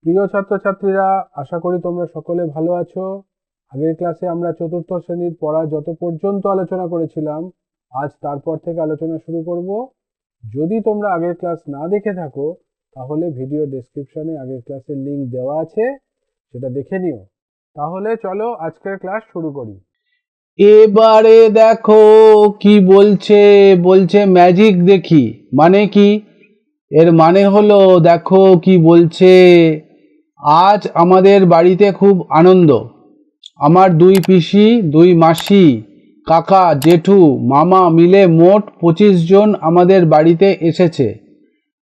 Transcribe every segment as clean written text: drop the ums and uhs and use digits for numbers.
প্রিয় ছাত্রছাত্রীরা, আশা করি তোমরা সকলে ভালো আছো। আগের ক্লাসে আমরা চতুর্থ শ্রেণীর পড়া যত পর্যন্ত আলোচনা করেছিলাম, আজ তারপর থেকে আলোচনা শুরু করব। যদি তোমরা আগের ক্লাস না দেখে থাকো, তাহলে ভিডিও ডেসক্রিপশনে আগের ক্লাসের লিংক দেওয়া আছে, সেটা দেখে নিও। তাহলে চলো আজকের ক্লাস শুরু করি। এবারে দেখো কি বলছে বলছে ম্যাজিক দেখি। মানে কি? এর মানে হলো, দেখো কি বলছে, আজ আমাদের বাড়িতে খুব আনন্দ। আমার দুই পিসি, দুই মাসি, কাকা, জেঠু, মামা মিলে মোট 25 জন আমাদের বাড়িতে এসেছে।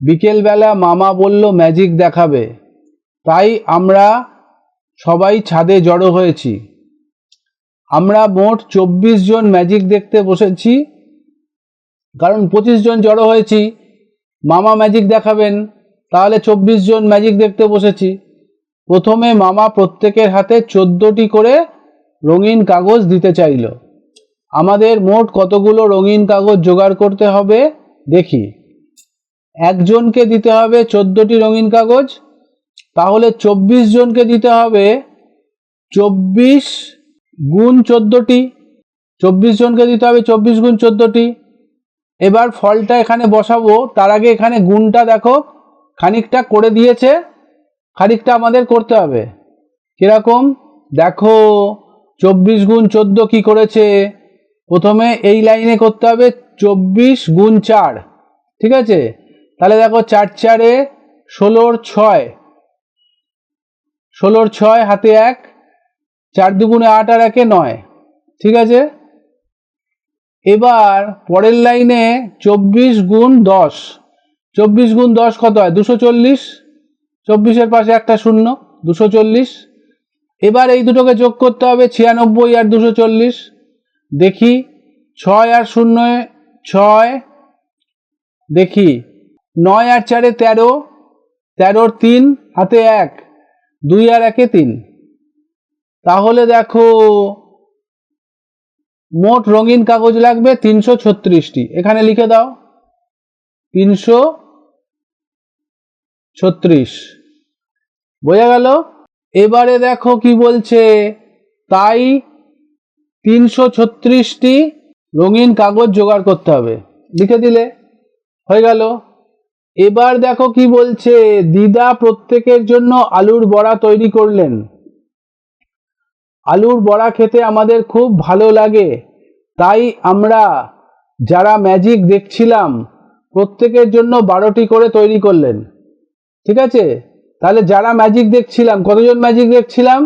বিকেলবেলা মামা বলল ম্যাজিক দেখাবে, তাই আমরা সবাই ছাদে জড়ো হয়েছি। আমরা মোট 24 জন ম্যাজিক দেখতে বসেছি, কারণ 25 জন জড়ো হয়েছি, মামা ম্যাজিক দেখাবেন, তাহলে 24 জন ম্যাজিক দেখতে বসেছি। প্রথমে মামা প্রত্যেকের হাতে 14টি করে রঙিন কাগজ দিতে চাইল। আমাদের মোট কতগুলো রঙিন কাগজ জোগাড় করতে হবে দেখি। একজনকে দিতে হবে 14টি রঙিন কাগজ, তাহলে 24 জনকে দিতে হবে 24 গুণ 14টি। 24 জনকে দিতে হবে 24 গুণ 14টি। এবার ফলটা এখানে বসাবো, তার আগে এখানে গুণটা দেখো খানিকটা করে দিয়েছে, খানিকটা আমাদের করতে হবে। কিরকম দেখো, 24 গুণ 14 কি করেছে, প্রথমে এই লাইনে করতে হবে 24 গুণ 4, ঠিক আছে? তাহলে দেখো 4 4-এ 16-র 6, 16-র 6 হাতে 1, 4 দুগুণে 8 আর 1-এ 9, ঠিক আছে? এবার পরের লাইনে 24 গুণ 10, 24 গুণ 10 কত হয়? 240, 24-এর পাশে একটা শূন্য, 240। এবার এই দুটোকে যোগ করতে হবে 96 আর 240। দেখি 6 আর 0-এ 6, দেখি 9 আর 4-এ 13, 13-র 3 হাতে 1, 2 আর 1-এ 3। তাহলে দেখো মোট রঙিন কাগজ লাগবে 336টি। এখানে লিখে দাও 336। বোঝা গেল? এবারে দেখো কি বলছে, তাই 336টি রঙিন কাগজ জোগাড় করতে হবে। লিখে দিলে হয়ে গেল। এবার দেখো কি বলছে, দিদা প্রত্যেকের জন্য আলুর বড়া তৈরি করলেন। আলুর বড়া খেতে আমাদের খুব ভালো লাগে, তাই আমরা যারা ম্যাজিক দেখছিলাম প্রত্যেকের জন্য 12টি করে তৈরি করলেন। ঠিক আছে? তাহলে যারা ম্যাজিক দেখছিলাম, কতজন ম্যাজিক দেখছিলাম?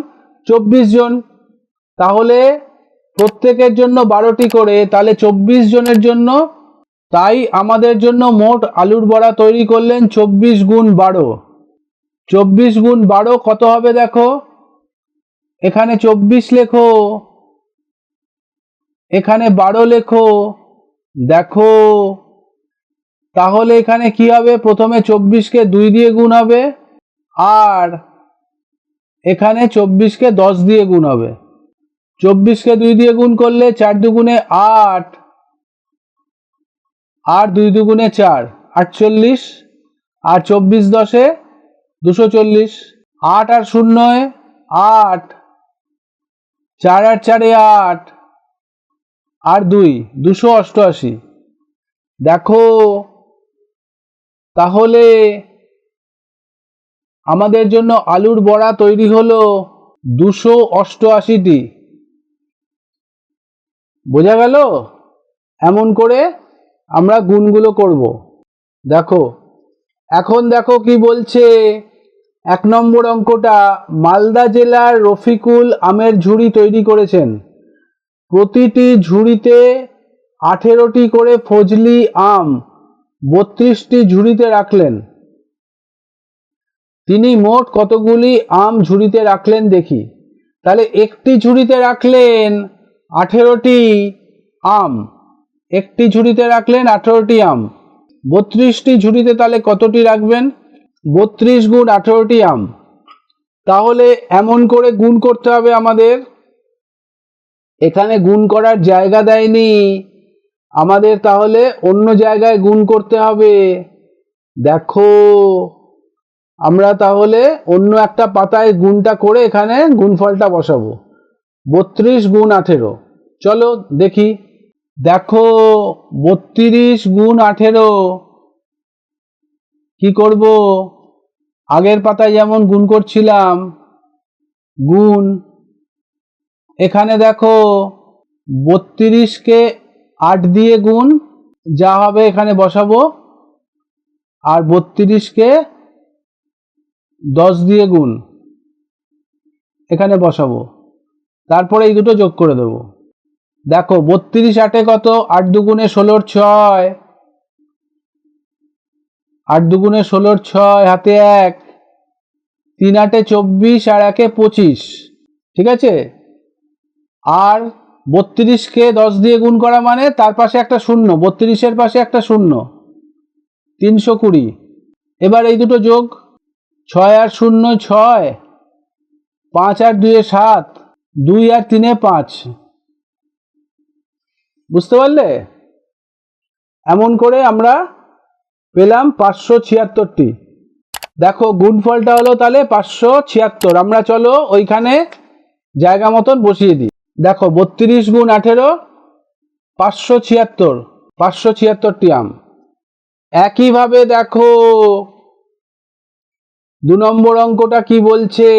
24 জন। তাহলে প্রত্যেকের জন্য 12টি করে, তাহলে 24 জনের জন্য। তাই আমাদের জন্য মোট আলুর বড়া তৈরি করলেন 24 গুণ 12। 24 গুণ 12 কত হবে দেখো, এখানে 24 লেখো, এখানে 12 লেখো। দেখো তাহলে এখানে কি হবে, প্রথমে 24কে 2 দিয়ে গুণ হবে, আর এখানে 24কে 10 দিয়ে গুণ হবে। 24কে 2 দিয়ে গুণ করলে 4 দুগুণে 8, আর 2 দুগুণে 4, 48, আর 24 10-এ 240, 8 আর 0-এ 8, 4 আর 4-এ 8, আর 2 288। দেখো তাহলে আমাদের জন্য আলুর বড়া তৈরি হলো 288টি। বোঝা গেল? এমন করে আমরা গুণগুলো করব। দেখো এখন দেখো কি বলছে, 1 নম্বর অঙ্কটা, মালদা জেলার রফিকুল আমের ঝুড়ি তৈরি করেছেন। প্রতিটি ঝুড়িতে 18টি করে ফজলি আম 32টি ঝুড়িতে রাখলেন। তিনি মোট কতগুলি আম ঝুড়িতে রাখলেন দেখি। তাহলে একটি ঝুড়িতে রাখলেন 18টি আম, একটি ঝুড়িতে রাখলেন 18টি আম। 32টি ঝুড়িতে তাহলে কতটি রাখবেন? 32 গুণ 18টি আম। তাহলে এমন করে গুণ করতে হবে আমাদের। এখানে গুণ করার জায়গা দেয়নি আমাদের, তাহলে অন্য জায়গায় গুণ করতে হবে। দেখো আমরা তাহলে অন্য একটা পাতায় গুণটা করে এখানে গুণফলটা বসাবো। 32 গুণ 18। চলো দেখি। দেখো 32 গুণ 18 কি করব, আগের পাতায় যেমন গুণ করছিলাম গুণ, এখানে দেখো 32কে 8 দিয়ে গুণ, যা হবে এখানে বসাবো, আর 32কে 10 দিয়ে গুণ এখানে বসাবো, তারপরে এই দুটো যোগ করে দেবো। দেখো 32 8 কত, 8 দুগুণে 16 6, 8 দুগুণে 16 6, হাতে 1, 3 8 24 আর 1 25, ঠিক আছে। আর 32কে 10 দিয়ে গুণ করা মানে তার পাশে একটা শূন্য, 32-এর পাশে একটা শূন্য, 320। এবার এই দুটো যোগ, 6 আর 0 6, 5 আর 2 7, 2 আর 3 5, বুঝতে পারলে? এমন করে আমরা পেলাম 576টি। দেখো গুণফলটা হলো তাহলে 576। আমরা চলো ওইখানে জায়গা মতন বসিয়ে দিই। দেখো 32 গুণ 18 576, 576টি আম। একইভাবে দেখো 2 নম্বর অঙ্কটা কি বলছে,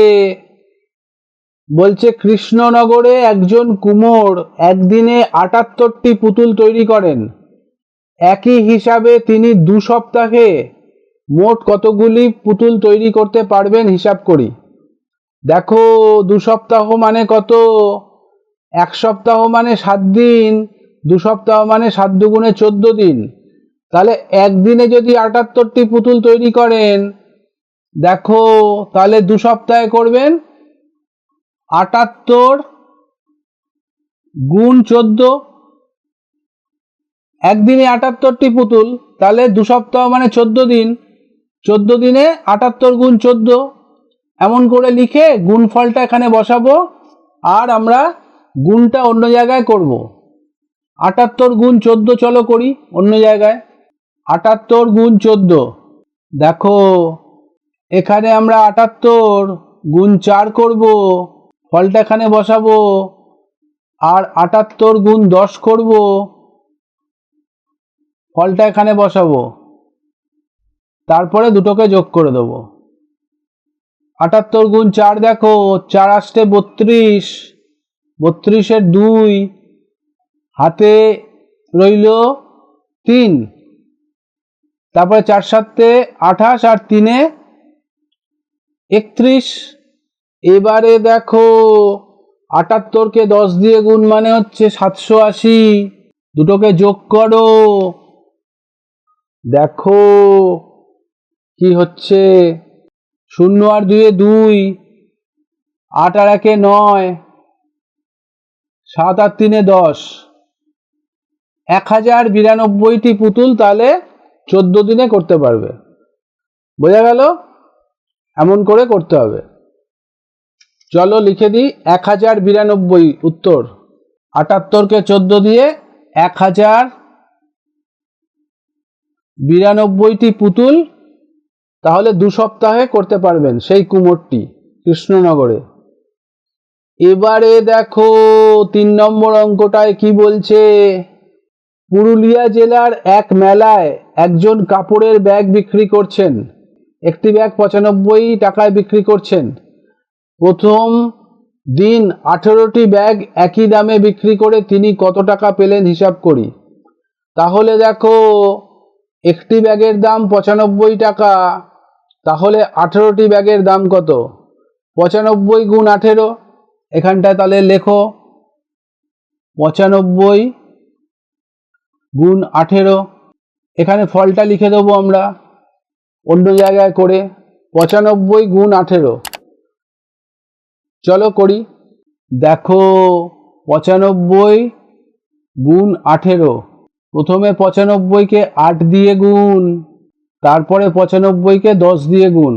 বলছে কৃষ্ণনগরে একজন কুমোর একদিনে 78টি পুতুল তৈরি করেন। একই হিসাবে তিনি 2 সপ্তাহে মোট কতগুলি পুতুল তৈরি করতে পারবেন হিসাব করি। দেখো 2 সপ্তাহ মানে কত, 1 সপ্তাহ মানে 7 দিন, 2 সপ্তাহ মানে 7 দুগুণে 14 দিন। তাহলে একদিনে যদি 78টি পুতুল তৈরি করেন, দেখো তাহলে 2 সপ্তাহে করবেন 78 গুণ 14, একদিনে 78টি পুতুল, তাহলে 2 সপ্তাহ মানে 14 দিন, 14 দিনে 78 গুণ 14, এমন করে লিখে গুণফলটা এখানে বসাবো। আর আমরা গুণটা অন্য জায়গায় করব। 78 গুণ 14 চলো করি অন্য জায়গায়। 78 গুণ 14, দেখো এখানে আমরা 78 গুণ 4 করব, ফলটা এখানে বসাবো। আর 78 গুণ 10 করব, ফলটা এখানে বসাবো, তারপরে দুটোকে যোগ করে দেবো। 78 গুণ 4, দেখো 4 আসতে 32, 32-এর 2, হাতে রইল 3, তারপরে 4 7 28 আর 3 31। এবারে দেখো 78কে 10 দিয়ে গুণ মানে হচ্ছে 780, দুটোকে যোগ করো, দেখো কি হচ্ছে, 0 আর 2 2, 8 আর 1 9, 7 আর 3 10, 1092টি পুতুল তাহলে 14 দিনে করতে পারবে। বোঝা গেল? এমন করে করতে হবে। চলো লিখে দিই 1092 উত্তর। 78কে 14 দিয়ে 1092টি পুতুল তাহলে 2 সপ্তাহে করতে পারবেন সেই কুমোরটি কৃষ্ণনগরে। এবারে দেখো 3 নম্বর অঙ্কটায় কি বলছে, পুরুলিয়া জেলার এক মেলায় একজন কাপড়ের ব্যাগ বিক্রি করছেন। একটি ব্যাগ 95 টাকায় বিক্রি করছেন। প্রথম দিন 18টি ব্যাগ একই দামে বিক্রি করে তিনি কত টাকা পেলেন হিসাব করি। তাহলে দেখো একটি ব্যাগের দাম 95 টাকা, তাহলে 18টি ব্যাগের দাম কত, 95 গুণ 18, এখানটায় তাহলে লেখো 95 গুণ 18, এখানে ফলটা লিখে দেবো আমরা অন্য জায়গায় করে 95 গুণ 18। চলো করি। দেখো 95 গুণ 18, প্রথমে 95কে 8 দিয়ে গুণ, তারপরে 95কে 10 দিয়ে গুণ।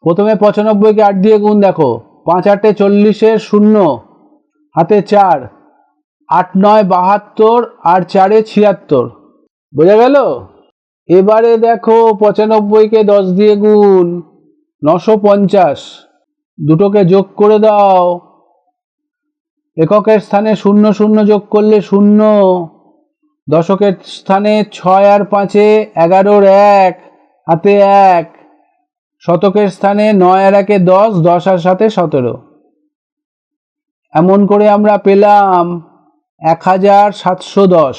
প্রথমে 95কে 8 দিয়ে গুণ, দেখো 5 8 40-এর 0, হাতে 4, 8 9 72 আর 4 76। বোঝা গেল? এবারে দেখো 95কে 10 দিয়ে গুণ, 950। দুটোকে যোগ করে দাও। এককের স্থানে 0 0 যোগ করলে 0, দশকের স্থানে 6 আর 5 11-র 1 হাতে 1, শতকের স্থানে 9 আর 1 10, 10 আর 7 17। এমন করে আমরা পেলাম 1710।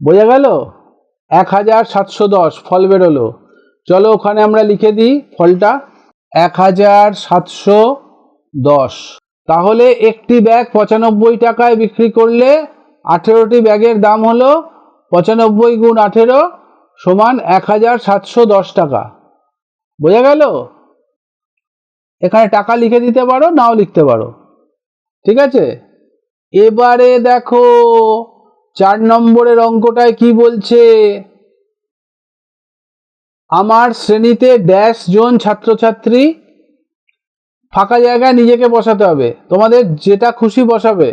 বোঝা গেল? 1710 ফল বেরোলো। চলো ওখানে আমরা লিখে দিই ফলটা 1710। তাহলে একটি ব্যাগ 95 টাকায় বিক্রি করলে 18টি ব্যাগের দাম হলো 95 গুণ 18 সমান 1710 টাকা। বোঝা গেল? এখানে টাকা লিখে দিতে পারো, নাও লিখতে পারো। ঠিক আছে? এবারে দেখো 4 নম্বরের অঙ্কটায় কি বলছে। আমার শ্রেণীতে ড্যাশ জন ছাত্রছাত্রী। ফাঁকা জায়গায় নিজেকে বসাতে হবে, তোমাদের যেটা খুশি বসাবে,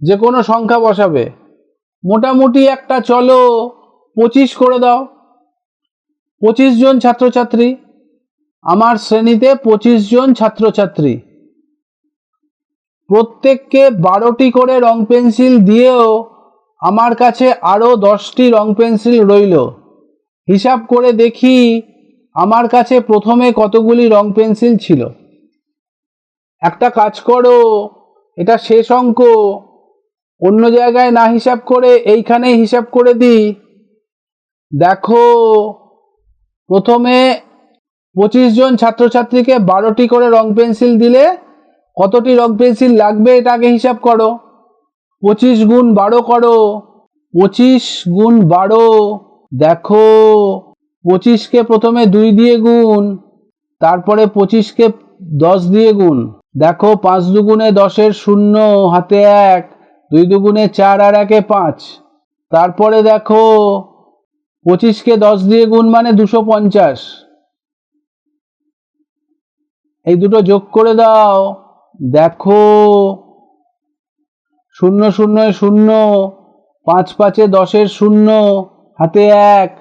যে কোনো সংখ্যা বসাবে। মোটামুটি একটা চলো 25 করে দাও। 25 জন ছাত্রছাত্রী। আমার শ্রেণীতে 25 জন ছাত্রছাত্রী। প্রত্যেককে 12টি করে রং পেন্সিল দিয়েও আমার কাছে আরও 10টি রং পেন্সিল রইল। হিসাব করে দেখি আমার কাছে প্রথমে কতগুলি রং পেন্সিল ছিল। একটা কাজ করো, এটা শেষ অঙ্ক, অন্য জায়গায় না হিসাব করে এইখানেই হিসাব করে দিই। দেখো প্রথমে 25 জন ছাত্রছাত্রীকে 12টি করে রং পেন্সিল দিলে কতটি রং পেন্সিল লাগবে এটা আগে হিসাব করো। 25 গুণ 12 করো। 25 গুণ 12, দেখো 25কে প্রথমে 2 দিয়ে গুণ, তারপরে 25কে 10 দিয়ে গুণ। দেখো 5 দুগুণে 10-এর 0 হাতে 1, 2 দুগুণে 4 আর 1-এ 5। তারপরে দেখো 25কে 10 দিয়ে গুণ মানে 250। এই দুটো যোগ করে দাও। দেখো 0 0 0, 5 5-এ 10-এর 0 হাতে 1,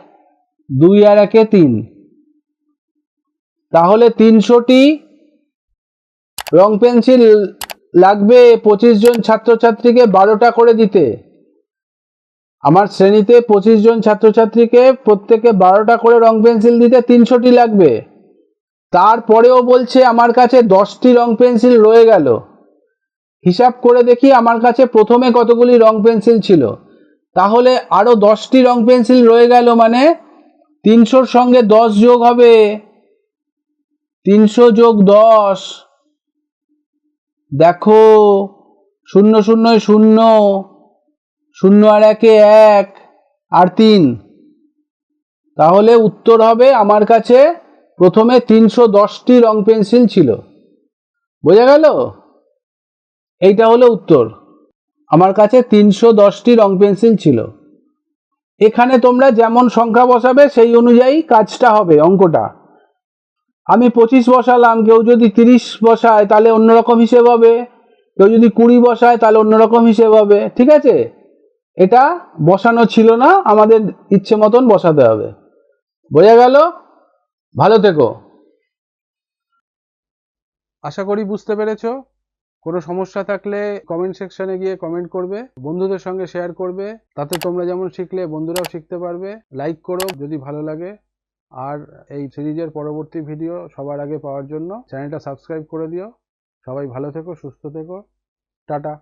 2 আর 1-এ 3। তাহলে 300টি রং পেন্সিল লাগবে 25 জন ছাত্রছাত্রীকে 12টা করে দিতে। আমার শ্রেণীতে 25 জন ছাত্রছাত্রীকে প্রত্যেকে 12টা করে রং পেন্সিল দিতে 300টি লাগবে। তারপরেও বলছে আমার কাছে 10টি রং পেন্সিল রয়ে গেল। হিসাব করে দেখি আমার কাছে প্রথমে কতগুলি রং পেন্সিল ছিল। তাহলে আরো 10টি রং পেন্সিল রয়ে গেল, মানে 300-র সঙ্গে 10 যোগ হবে। 300 যোগ 10, দেখো 0 0 0, 0 আর 1-এ 1 আর 3। তাহলে উত্তর হবে আমার কাছে প্রথমে 310টি রং পেন্সিল ছিল। বোঝা গেল? এইটা হলো উত্তর। আমার কাছে 310টি রং পেন্সিল ছিল। এখানে তোমরা যেমন সংখ্যা বসাবে সেই অনুযায়ী কাজটা হবে, অঙ্কটা। আমি 25 বসালাম, কেউ যদি 30 বসায় তাহলে অন্যরকম হিসেব হবে, কেউ যদি 20 বসায় তাহলে অন্যরকম হিসেব হবে। ঠিক আছে? এটা বসানো ছিল না, আমাদের ইচ্ছে মতন বসাতে হবে। বোঝা গেল? ভালো থেকো। আশা করি বুঝতে পেরেছো। কোনো সমস্যা থাকলে কমেন্ট সেকশনে গিয়ে কমেন্ট করবে, বন্ধুদের সঙ্গে শেয়ার করবে, তাতে তোমরা যেমন শিখলে বন্ধুরাও শিখতে পারবে। লাইক করো যদি ভালো লাগে। আর এই সিরিজের পরবর্তী ভিডিও সবার আগে পাওয়ার জন্য চ্যানেলটা সাবস্ক্রাইব করে দিও। সবাই ভালো থেকো, সুস্থ থেকো। টাটা।